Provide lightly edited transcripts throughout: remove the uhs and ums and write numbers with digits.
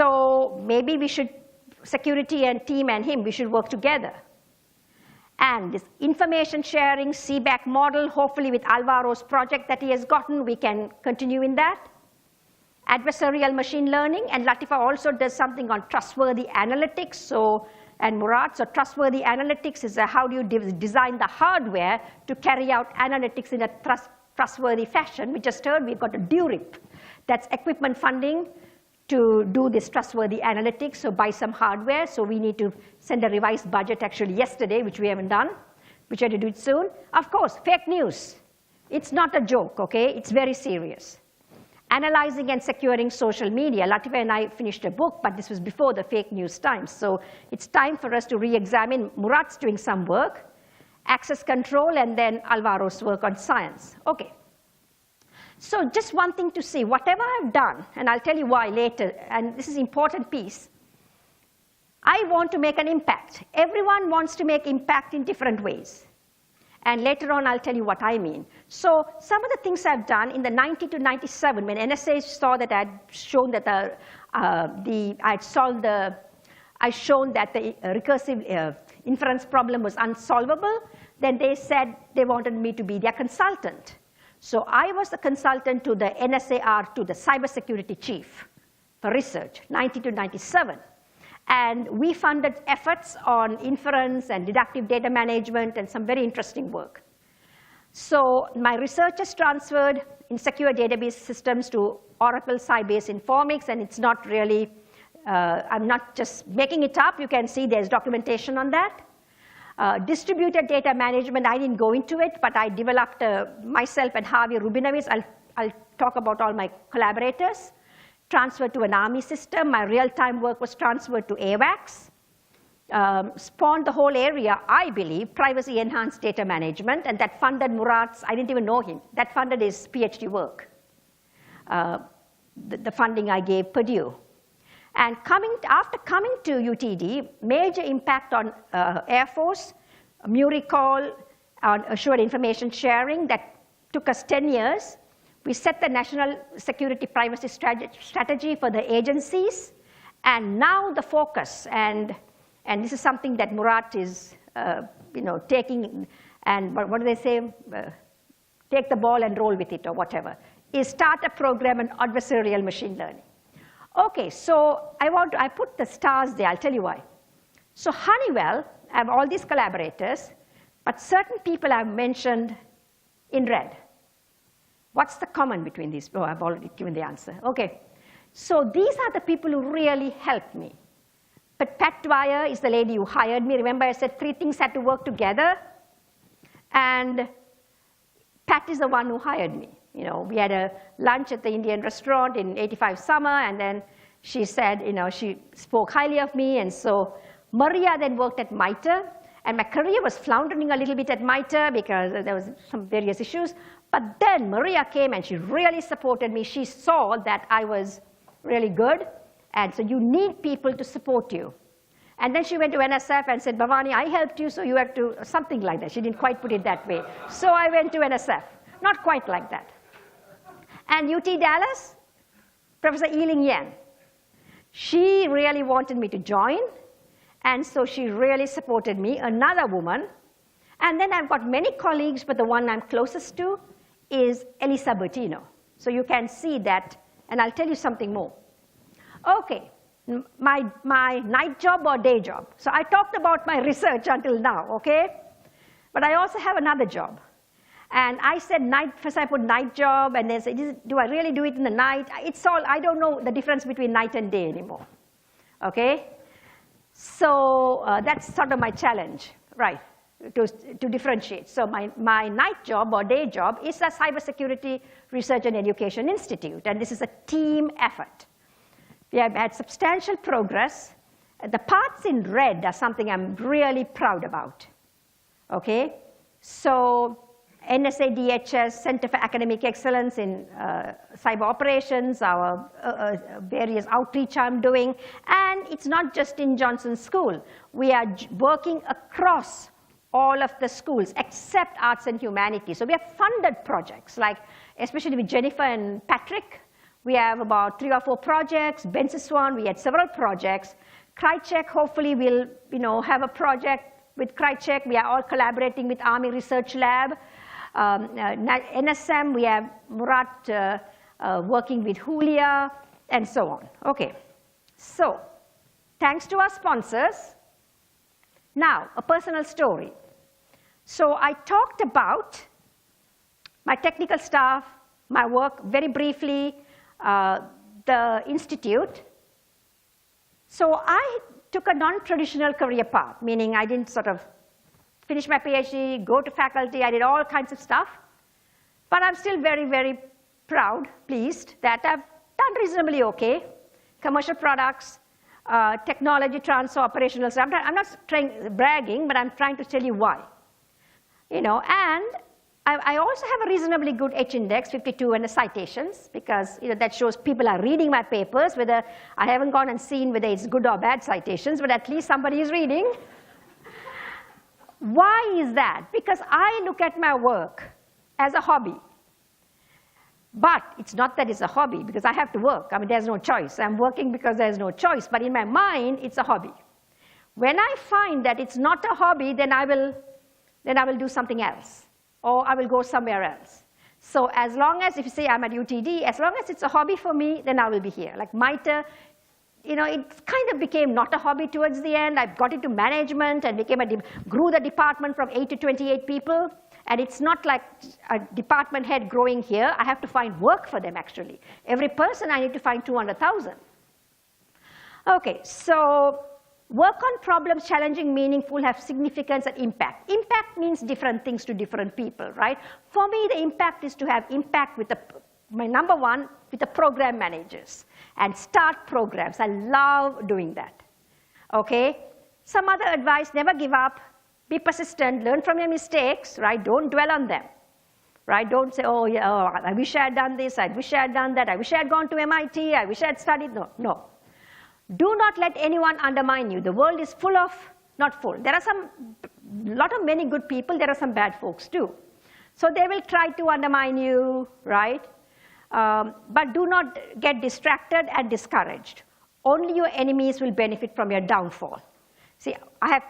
So maybe we should, security and team and him, we should work together. And this information sharing, CBAC model, hopefully with Alvaro's project that he has gotten, we can continue in that. Adversarial machine learning, and Latifa also does something on trustworthy analytics, so, and Murat. So trustworthy analytics is how do you design the hardware to carry out analytics in a trustworthy fashion. We just heard we've got a DURIP. That's equipment funding to do this trustworthy analytics, so buy some hardware. So we need to send a revised budget actually yesterday, which we haven't done, which we have to do it soon. Of course, fake news. It's not a joke, okay? It's very serious. Analyzing and securing social media. Latifa and I finished a book, but this was before the fake news times. So it's time for us to re-examine. Murat's doing some work, access control, and then Alvaro's work on science. Okay. So just one thing to say, whatever I've done, and I'll tell you why later, and this is an important piece, I want to make an impact. Everyone wants to make impact in different ways. And later on, I'll tell you what I mean. So some of the things I've done in the 90 to 97, when NSA saw that I'd shown that I'd shown that the recursive inference problem was unsolvable, then they said they wanted me to be their consultant. So I was the consultant to the NSA, to the cybersecurity chief for research, 90 to 97. And we funded efforts on inference and deductive data management and some very interesting work. So my research is transferred in secure database systems to Oracle Sybase Informix, and it's not really, I'm not just making it up. You can see there's documentation on that. Distributed data management, I didn't go into it, but I developed myself and Harvey Rubinovitz. I'll talk about all my collaborators. Transferred to an army system. My real-time work was transferred to AWACS. Spawned the whole area, I believe, privacy-enhanced data management, and that funded Murat's, I didn't even know him, that funded his PhD work. The funding I gave Purdue. And after coming to UTD, major impact on Air Force, MURICOL, on assured information sharing, that took us 10 years. We set the national security privacy strategy for the agencies. And now the focus, and this is something that Murat is taking, and what do they say? Take the ball and roll with it or whatever, is start a program on adversarial machine learning. Okay, so I put the stars there. I'll tell you why. So Honeywell, I have all these collaborators, but certain people I've mentioned in red. What's the common between these? Oh, I've already given the answer. Okay, so these are the people who really helped me. But Pat Dwyer is the lady who hired me. Remember I said 3 things had to work together? And Pat is the one who hired me. We had a lunch at the Indian restaurant in '85 summer, and then she said, she spoke highly of me. And so Maria then worked at MITRE, and my career was floundering a little bit at MITRE because there was some various issues. But then Maria came, and she really supported me. She saw that I was really good, and so you need people to support you. And then she went to NSF and said, Bhavani, I helped you, so you have to, something like that. She didn't quite put it that way. So I went to NSF. Not quite like that. And UT Dallas, Professor Yi-Ling Yan. She really wanted me to join, and so she really supported me, another woman. And then I've got many colleagues, but the one I'm closest to is Elisa Bertino. So you can see that, and I'll tell you something more. Okay, my night job or day job. So I talked about my research until now, okay? But I also have another job. And I said night, first I put night job, and then said, do I really do it in the night? It's all, I don't know the difference between night and day anymore, okay? So that's sort of my challenge, right, to differentiate. So my night job or day job is a Cybersecurity Research and Education Institute, and this is a team effort. We have had substantial progress. The parts in red are something I'm really proud about, okay? So NSA DHS Center for Academic Excellence in Cyber Operations, our various outreach I'm doing. And it's not just in Johnson School. We are working across all of the schools except arts and humanities. So we have funded projects, like especially with Jennifer and Patrick. We have about 3 or 4 projects. Bensiswan, we had several projects. CRICHEC, hopefully we'll have a project with CRICHEC. We are all collaborating with Army Research Lab. NSM, we have Murat working with Julia, and so on. Okay, so thanks to our sponsors. Now, a personal story. So I talked about my technical staff, my work very briefly, the institute. So I took a non-traditional career path, meaning I didn't sort of finish my PhD, go to faculty. I did all kinds of stuff. But I'm still very, very proud, pleased that I've done reasonably okay. Commercial products, technology transfer, operational stuff. I'm not bragging, but I'm trying to tell you why. And I also have a reasonably good H-index, 52, and the citations, because that shows people are reading my papers, whether I haven't gone and seen whether it's good or bad citations, but at least somebody is reading. Why is that? Because I look at my work as a hobby. But it's not that it's a hobby, because I have to work. I mean, there's no choice. I'm working because there's no choice. But in my mind, it's a hobby. When I find that it's not a hobby, then I will do something else, or I will go somewhere else. So as long as, if you say I'm at UTD, as long as it's a hobby for me, then I will be here. Like MITRE, it kind of became not a hobby towards the end. I got into management and grew the department from 8 to 28 people. And it's not like a department head growing here. I have to find work for them, actually. Every person, I need to find 200,000. OK, so work on problems, challenging, meaningful, have significance and impact. Impact means different things to different people, right? For me, the impact is to have impact with my number one, with the program managers and start programs. I love doing that. OK, some other advice, never give up. Be persistent, learn from your mistakes, right? Don't dwell on them, right? Don't say, oh, yeah, I wish I had done this, I wish I had done that, I wish I had gone to MIT, I wish I had studied. No, no. Do not let anyone undermine you. The world is full of, not full. There are many good people, there are some bad folks too. So they will try to undermine you, right? But do not get distracted and discouraged. Only your enemies will benefit from your downfall. See, I have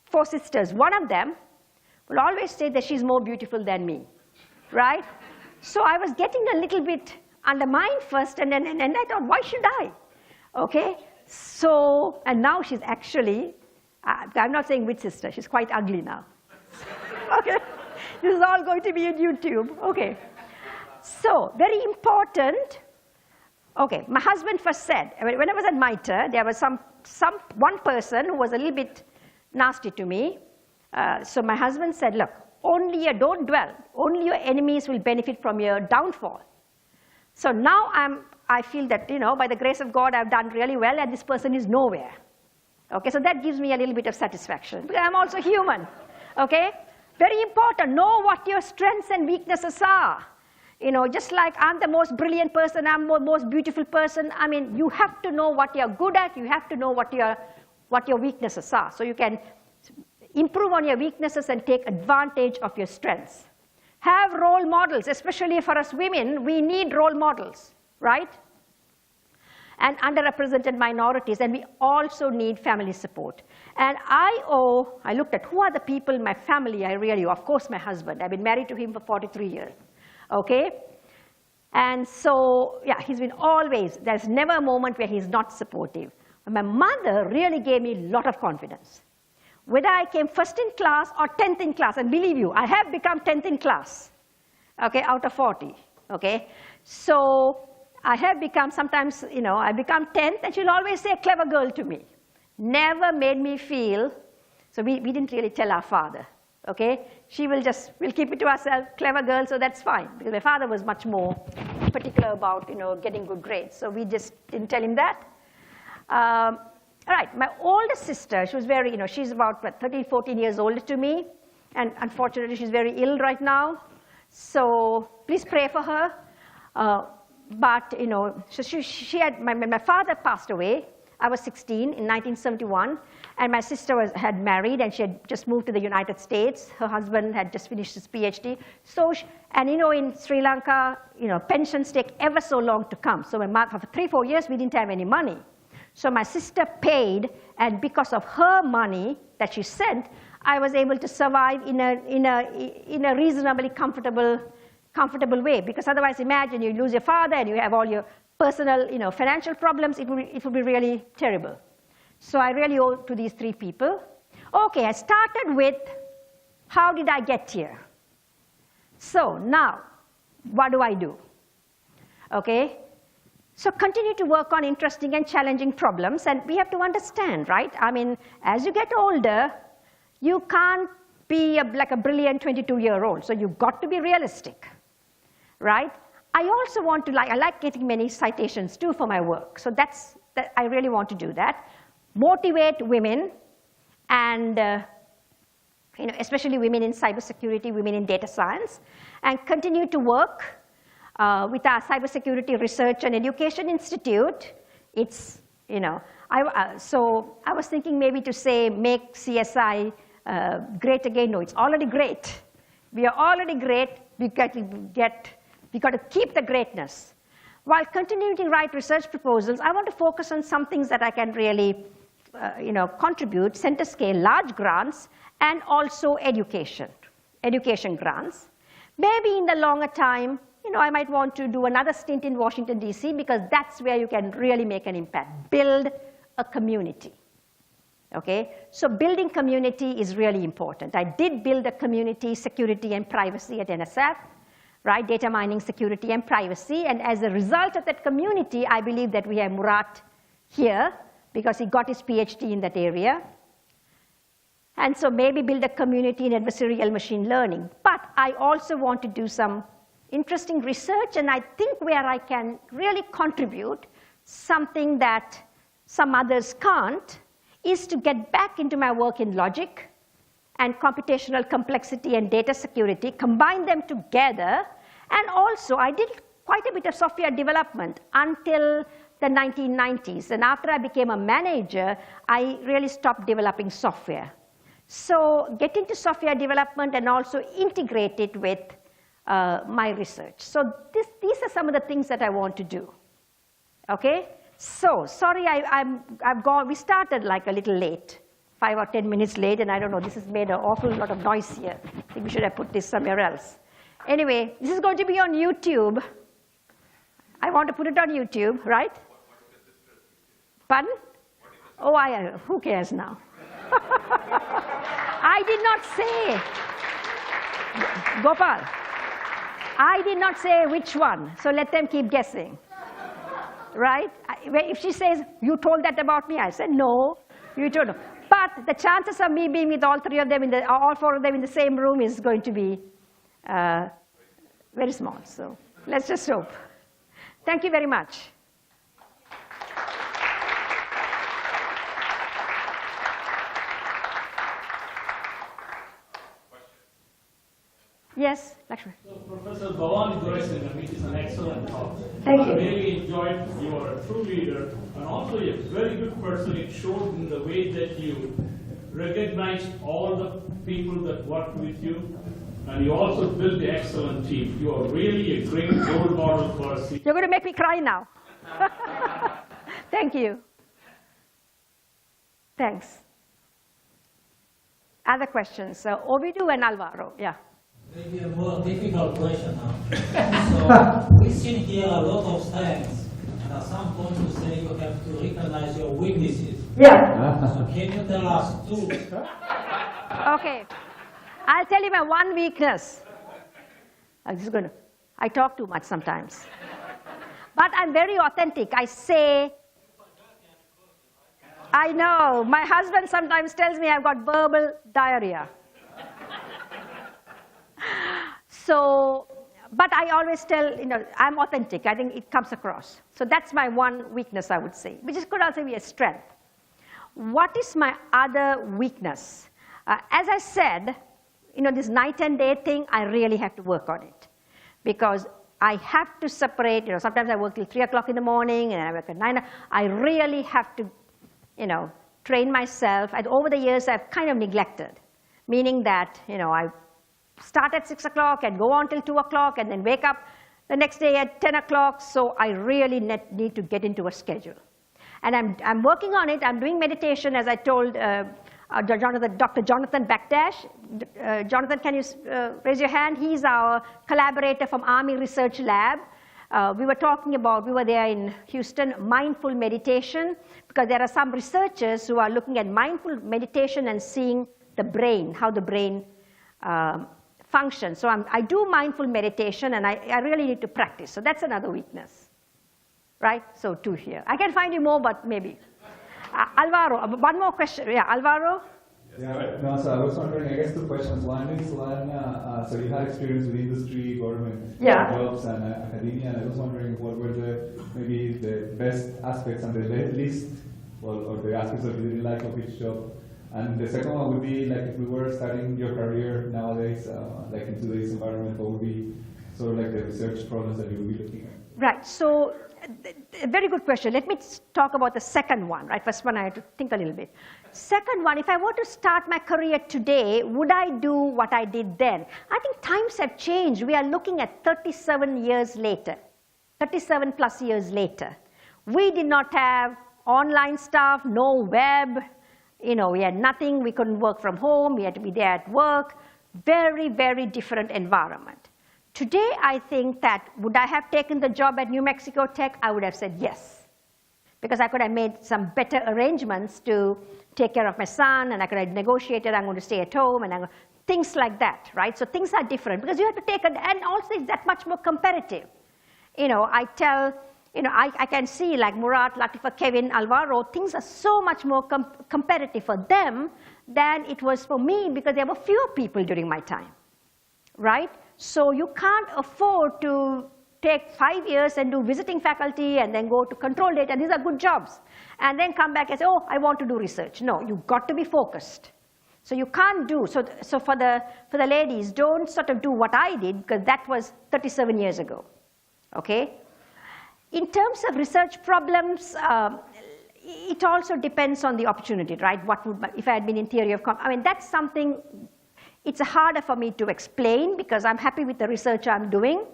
4 sisters. One of them will always say that she's more beautiful than me, right? So I was getting a little bit undermined first, and then I thought, why should I? OK, so, and now she's actually, I'm not saying which sister, she's quite ugly now. OK, this is all going to be on YouTube. OK, so very important. OK, my husband first said, when I was at MITRE, there was one person who was a little bit nasty to me. So my husband said, look, don't dwell. Only your enemies will benefit from your downfall. So now I feel that, by the grace of God, I've done really well, and this person is nowhere. Okay, so that gives me a little bit of satisfaction, because I'm also human. Okay, very important. Know what your strengths and weaknesses are. Just like I'm the most brilliant person, I'm the most beautiful person. I mean, you have to know what you're good at. You have to know what your weaknesses are, so you can improve on your weaknesses and take advantage of your strengths. Have role models, especially for us women. We need role models, right? And underrepresented minorities, and we also need family support. And I looked at who are the people in my family I really owe. Of course, my husband. I've been married to him for 43 years, okay? And so, yeah, he's been always, there's never a moment where he's not supportive. My mother really gave me a lot of confidence. Whether I came first in class or 10th in class, and believe you, I have become 10th in class, okay, out of 40, okay? So I have become, sometimes, I become 10th, and she'll always say, clever girl to me. Never made me feel, so we didn't really tell our father, okay? She will we'll keep it to ourselves, clever girl, so that's fine. Because my father was much more particular about, getting good grades. So we just didn't tell him that. All right, my older sister, she was very, she's about 13, 14 years older to me. And unfortunately, she's very ill right now. So please pray for her. But, so she had, my father passed away I was 16 in 1971, and my sister had married, and she had just moved to the United States. Her husband had just finished his PhD. So, and in Sri Lanka, pensions take ever so long to come. So for 3-4 years, we didn't have any money. So my sister paid, and because of her money that she sent, I was able to survive in a reasonably comfortable way. Because otherwise, imagine you lose your father and you have all your personal, financial problems. It would be really terrible. So I really owe to these 3 people. Okay, I started with how did I get here? So now, what do I do? Okay. So continue to work on interesting and challenging problems, and we have to understand, right? I mean, as you get older, you can't be like a brilliant 22-year-old, so you've got to be realistic, right? I also want to, I like getting many citations too for my work, so I really want to do that. Motivate women, and especially women in cybersecurity, women in data science, and continue to work with our Cybersecurity Research and Education Institute. It's, so I was thinking maybe to say make CSI great again. No, it's already great. We are already great. We've got to keep the greatness. While continuing to write research proposals, I want to focus on some things that I can really contribute, center scale, large grants, and also education grants. Maybe in the longer time, I might want to do another stint in Washington, D.C., because that's where you can really make an impact. Build a community. Okay? So building community is really important. I did build a community, security and privacy at NSF, right? Data mining, security and privacy. And as a result of that community, I believe that we have Murat here, because he got his PhD in that area. And so maybe build a community in adversarial machine learning. But I also want to do some interesting research, and I think where I can really contribute something that some others can't is to get back into my work in logic and computational complexity and data security, combine them together, and also I did quite a bit of software development until the 1990s, and after I became a manager, I really stopped developing software. So get into software development and also integrate it with my research. So these are some of the things that I want to do. Okay? So sorry, I've gone. We started like a little late, 5 or 10 minutes late, and I don't know. This has made an awful lot of noise here. I think we should have put this somewhere else. Anyway, this is going to be on YouTube. I want to put it on YouTube, right? Pardon? Oh, who cares now? I did not say, Gopal, I did not say which one, so let them keep guessing, right? If she says, you told that about me, I said, no, you told her. But the chances of me being with all 4 of them in the same room is going to be very small, so let's just hope. Thank you very much. Yes, Lakshmi. So, Professor Bhavani, it is an excellent talk. Thank you. I really enjoyed. You are a true leader and also a very good person. It showed in the way that you recognized all the people that worked with you, and you also built the excellent team. You are really a great role model for us. You're going to make me cry now. Thank you. Thanks. Other questions? Ovidu and Alvaro, yeah. Maybe a more difficult question now. So we've seen here a lot of strengths, and at some point you say you have to recognize your weaknesses. Yeah. So can you tell us 2? Okay. I'll tell you my one weakness. I talk too much sometimes. But I'm very authentic. I say, I know. My husband sometimes tells me I've got verbal diarrhea. So, but I always tell, I'm authentic. I think it comes across. So that's my one weakness, I would say, which could also be a strength. What is my other weakness? As I said, this night and day thing, I really have to work on it. Because I have to separate, sometimes I work till 3 o'clock in the morning and I work at 9. I really have to train myself. And over the years, I've kind of neglected, meaning that I start at 6 o'clock and go on till 2 o'clock and then wake up the next day at 10 o'clock. So I really need to get into a schedule. And I'm working on it. I'm doing meditation, as I told Dr. Jonathan Backdash. Jonathan, can you raise your hand? He's our collaborator from Army Research Lab. We were there in Houston, mindful meditation, because there are some researchers who are looking at mindful meditation and seeing the brain, how the brain functions. So I do mindful meditation, and I really need to practice. So that's another weakness, right? So 2 here. I can find you more, but maybe. Alvaro, one more question. Yeah, Alvaro? Yeah, no, so I was wondering, I guess 2 questions. One is, so you had experience with industry, government jobs, and academia, and I was wondering what were maybe the best aspects and the least, or the aspects that you didn't like of each job. And the second one would be, like, if we were starting your career nowadays, like in today's environment, what would be sort of like the research problems that you would be looking at? Right, so a very good question. Let me talk about the second one, right? First one, I had to think a little bit. Second one, if I were to start my career today, would I do what I did then? I think times have changed. We are looking at 37 years later, 37 plus years later. We did not have online stuff, no web. We had nothing. We couldn't work from home. We had to be there at work. Very, very different environment. Today, I think that would I have taken the job at New Mexico Tech? I would have said yes, because I could have made some better arrangements to take care of my son, and I could have negotiated, I'm going to stay at home, and things like that, right? So things are different, because you have to take, and also it's that much more competitive. I can see like Murat, Latifa, Kevin, Alvaro, things are so much more competitive for them than it was for me, because there were fewer people during my time, right? So you can't afford to take 5 years and do visiting faculty and then go to control data. These are good jobs. And then come back and say, oh, I want to do research. No, you've got to be focused. So you can't do, so for the ladies, don't sort of do what I did, because that was 37 years ago, okay? In terms of research problems, it also depends on the opportunity, right? If I had been in theory of, that's something, it's harder for me to explain, because I'm happy with the research I'm doing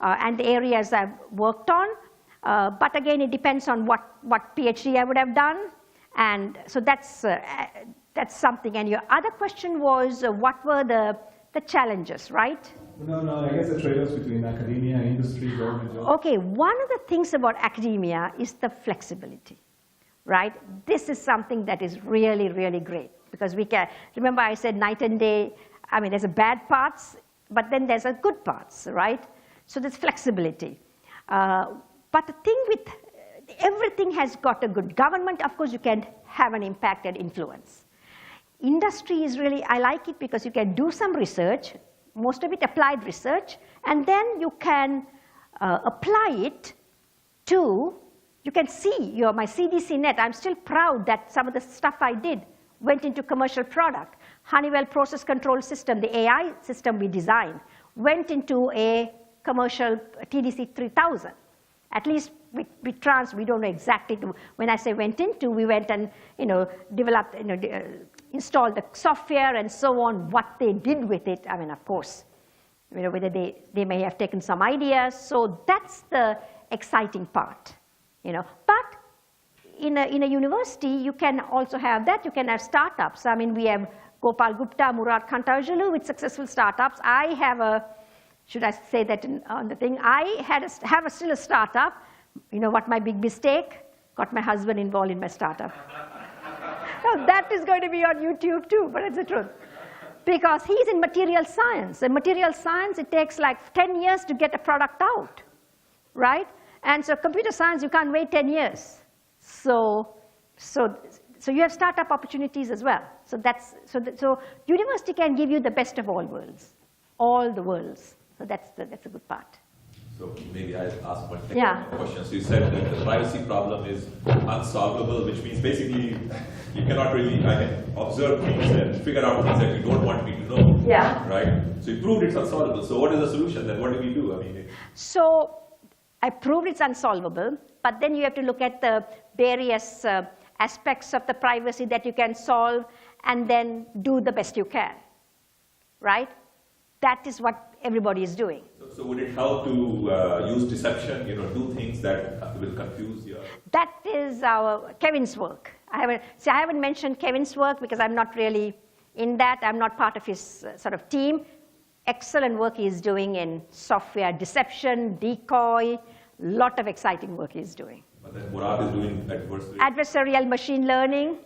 and the areas I've worked on. But again, it depends on what PhD I would have done. And so that's something. And your other question was, what were the challenges, right? No, I guess the trade-offs between academia and industry, government jobs. Okay, one of the things about academia is the flexibility, right? This is something that is really, really great, because we can, remember I said night and day, there's a bad parts, but then there's a good parts, right? So there's flexibility. But the thing with, everything has got a good government, of course you can have an impact and influence. Industry is really, I like it because you can do some research, most of it applied research, and then you can apply it to, you can see my CDC net. I'm still proud that some of the stuff I did went into commercial product. Honeywell process control system, the AI system we designed, went into a commercial TDC 3000. At least we don't know exactly, when I say went into, we went and developed, installed the software and so on, what they did with it. Of course, whether they may have taken some ideas. So that's the exciting part, But in a university, you can also have that. You can have startups. We have Gopal Gupta, Murad Kantarjulu with successful startups. I have should I say that on the thing? I have still a startup. What my big mistake? Got my husband involved in my startup. Now that is going to be on YouTube too, but it's the truth. Because he's in material science. In material science, it takes like 10 years to get a product out, right? And so computer science, you can't wait 10 years. So you have startup opportunities as well. So university can give you the best of all worlds, all the worlds. So that's a good part. So maybe I'll ask one technical question. So you said that the privacy problem is unsolvable, which means basically you cannot really observe things and figure out things that you don't want me to know. Yeah. Right? So you proved it's unsolvable. So what is the solution then? What do we do? So I proved it's unsolvable, but then you have to look at the various aspects of the privacy that you can solve, and then do the best you can, right? That is what everybody is doing. So would it help to use deception, do things that will confuse you? That is Kevin's work. I haven't mentioned Kevin's work because I'm not really in that. I'm not part of his sort of team. Excellent work he's doing in software deception, decoy, lot of exciting work he's doing. But then Murad is doing adversarial machine learning.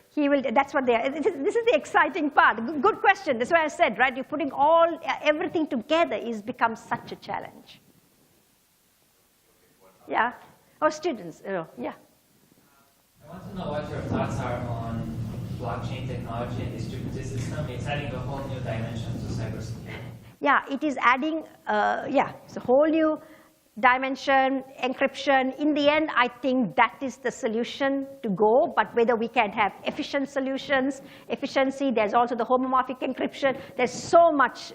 He will, that's what they are. This is the exciting part. Good question. That's why I said, right? You're putting everything together is becomes such a challenge. Yeah? Or students, yeah. I want to know what your thoughts are on blockchain technology and distributed system. It's adding a whole new dimension to cybersecurity. Yeah, it is adding, it's a whole new dimension, encryption. In the end, I think that is the solution to go, but whether we can have efficient solutions, efficiency, there's also the homomorphic encryption. There's so much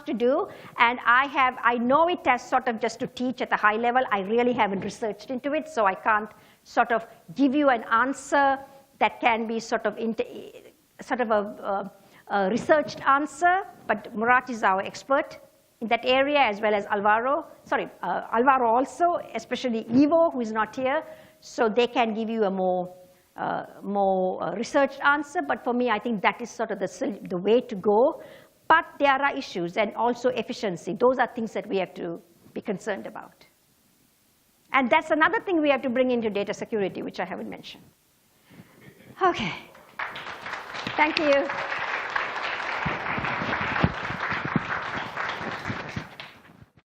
to do, and I know it as sort of just to teach at a high level. I really haven't researched into it, so I can't sort of give you an answer that can be sort of a researched answer, but Murat is our expert in that area, as well as Alvaro. Alvaro also, especially Ivo, who is not here. So they can give you a more researched answer. But for me, I think that is sort of the way to go. But there are issues, and also efficiency. Those are things that we have to be concerned about. And that's another thing we have to bring into data security, which I haven't mentioned. Okay. Thank you.